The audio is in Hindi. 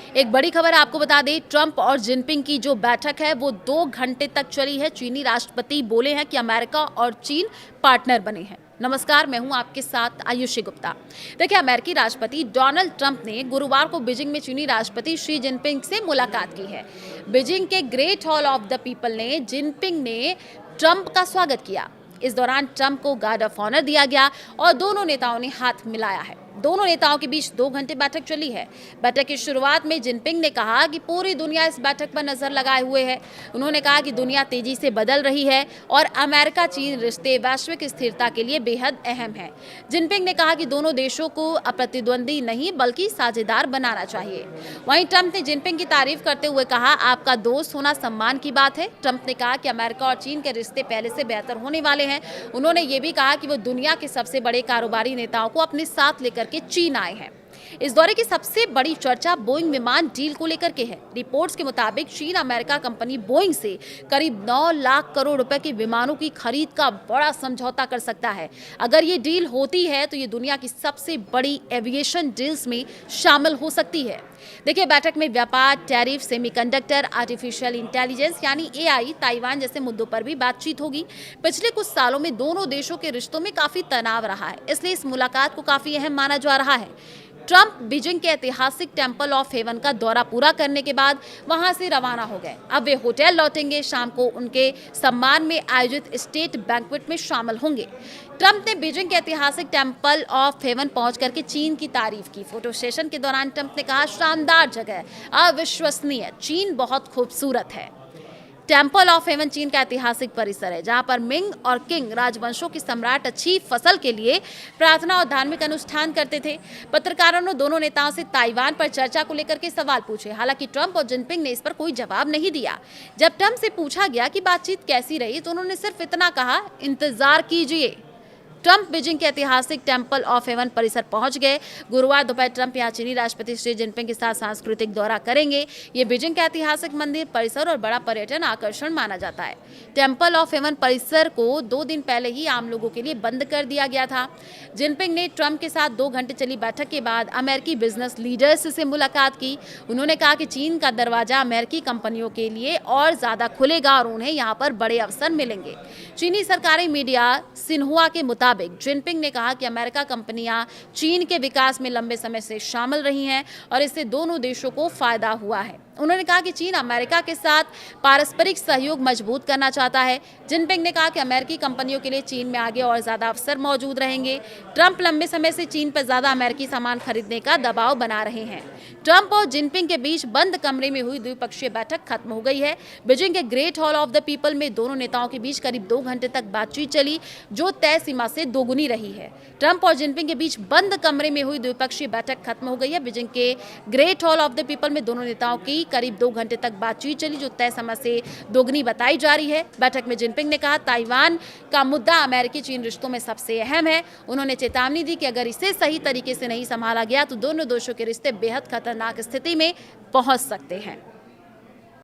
एक बड़ी खबर आपको बता दें, ट्रंप और जिनपिंग की जो बैठक है वो 2 घंटे तक चली है। चीनी राष्ट्रपति बोले हैं कि अमेरिका और चीन पार्टनर बने हैं। नमस्कार, मैं हूं आपके साथ आयुषी गुप्ता। देखिए, अमेरिकी राष्ट्रपति डोनाल्ड ट्रंप ने गुरुवार को बीजिंग में चीनी राष्ट्रपति शी जिनपिंग से मुलाकात की है। बीजिंग के great hall of the people ने जिनपिंग ने ट्रंप का स्वागत किया। इस दौरान ट्रंप को गार्ड ऑफ ऑनर दिया गया और दोनों नेताओं ने हाथ मिलाया है। दोनों नेताओं के बीच 2 घंटे बैठक चली है। बैठक की शुरुआत में जिनपिंग ने कहा कि पूरी दुनिया इस बैठक पर नजर लगाए हुए है। उन्होंने कहा कि दुनिया तेजी से बदल रही है और अमेरिका चीन रिश्ते वैश्विक स्थिरता के लिए बेहद अहम है। जिनपिंग ने कहा कि दोनों देशों को अप्रतिद्वंदी नहीं बल्कि साझेदार बनाना चाहिए। वहीं ट्रंप ने जिनपिंग की तारीफ करते हुए कहा, आपका दोस्त होना सम्मान की बात है। ट्रंप ने कहा कि अमेरिका और चीन के रिश्ते पहले से बेहतर होने वाले हैं। उन्होंने ये भी कहा कि वो दुनिया के सबसे बड़े कारोबारी नेताओं को अपने साथ लेकर के चीन आए हैं। इस दौरे की सबसे बड़ी चर्चा बोइंग विमान डील को लेकर के है। रिपोर्ट्स के मुताबिक चीन अमेरिका कंपनी बोइंग से करीब 9 लाख करोड़ रुपए के विमानों की खरीद का बड़ा समझौता कर सकता है। अगर ये डील होती है तो ये दुनिया की सबसे बड़ी एविएशन डील्स में शामिल हो सकती है। देखिए, बैठक में व्यापार, टैरिफ, सेमीकंडक्टर, आर्टिफिशियल इंटेलिजेंस यानी एआई, ताइवान जैसे मुद्दों पर भी बातचीत होगी। पिछले कुछ सालों में दोनों देशों के रिश्तों में काफी तनाव रहा है, इसलिए इस मुलाकात को काफी अहम माना जा रहा है। ट्रंप बीजिंग के ऐतिहासिक टेंपल ऑफ हेवन का दौरा पूरा करने के बाद वहां से रवाना हो गए। अब वे होटल लौटेंगे। शाम को उनके सम्मान में आयोजित स्टेट बैंक्वेट में शामिल होंगे। ट्रंप ने बीजिंग के ऐतिहासिक टेंपल ऑफ हेवन पहुंच करके चीन की तारीफ की। फोटो सेशन के दौरान ट्रंप ने कहा, शानदार जगह, अविश्वसनीय, चीन बहुत खूबसूरत है। टेंपल ऑफ हेवन चीन का ऐतिहासिक परिसर है जहां पर मिंग और किंग राजवंशों के सम्राट अच्छी फसल के लिए प्रार्थना और धार्मिक अनुष्ठान करते थे। पत्रकारों ने दोनों नेताओं से ताइवान पर चर्चा को लेकर के सवाल पूछे। हालांकि ट्रंप और जिनपिंग ने इस पर कोई जवाब नहीं दिया। जब ट्रंप से पूछा गया कि बातचीत कैसी रही तो उन्होंने सिर्फ इतना कहा, इंतजार कीजिए। ट्रंप बीजिंग के ऐतिहासिक टेंपल ऑफ हेवन परिसर पहुंच गए। गुरुवार दोपहर ट्रंप यहां चीनी राष्ट्रपति शी जिनपिंग के साथ सांस्कृतिक दौरा करेंगे। ये बीजिंग का ऐतिहासिक मंदिर परिसर और बड़ा पर्यटन आकर्षण माना जाता है। टेंपल ऑफ हेवन परिसर को 2 दिन पहले ही आम लोगों के लिए बंद कर दिया गया था। जिनपिंग ने ट्रंप के साथ 2 घंटे चली बैठक के बाद अमेरिकी बिजनेस लीडर्स से मुलाकात की। उन्होंने कहा कि चीन का दरवाजा अमेरिकी कंपनियों के लिए और ज्यादा खुलेगा और उन्हें यहाँ पर बड़े अवसर मिलेंगे। चीनी सरकारी मीडिया सिन्हुआ के मुताबिक जिनपिंग ने कहा कि अमेरिका कंपनियां चीन के विकास में लंबे समय से शामिल रही हैं और इससे दोनों देशों को फायदा हुआ है। उन्होंने कहा कि चीन अमेरिका के साथ पारस्परिक सहयोग मजबूत करना चाहता है। जिनपिंग ने कहा कि अमेरिकी कंपनियों के लिए चीन में आगे और ज्यादा अवसर मौजूद रहेंगे। ट्रंप लंबे समय से चीन पर ज्यादा अमेरिकी सामान खरीदने का दबाव बना रहे हैं। ट्रंप और जिनपिंग के बीच बंद कमरे में हुई द्विपक्षीय बैठक खत्म हो गई है। बीजिंग के great hall of the people में दोनों नेताओं के बीच करीब 2 घंटे तक बातचीत चली, जो तय सीमा से दोगुनी रही है। ट्रंप और जिनपिंग के बीच बंद कमरे में हुई द्विपक्षीय बैठक खत्म हो गई है। बीजिंग के great hall of the people में दोनों नेताओं की करीब 2 घंटे तक बातचीत चली, जो तय समय से दोगुनी बताई जा रही है। बैठक में जिनपिंग ने कहा, ताइवान का मुद्दा अमेरिकी चीन रिश्तों में सबसे अहम है। उन्होंने चेतावनी दी कि अगर इसे सही तरीके से नहीं संभाला गया तो दोनों देशों के रिश्ते बेहद खतरनाक स्थिति में पहुंच सकते हैं।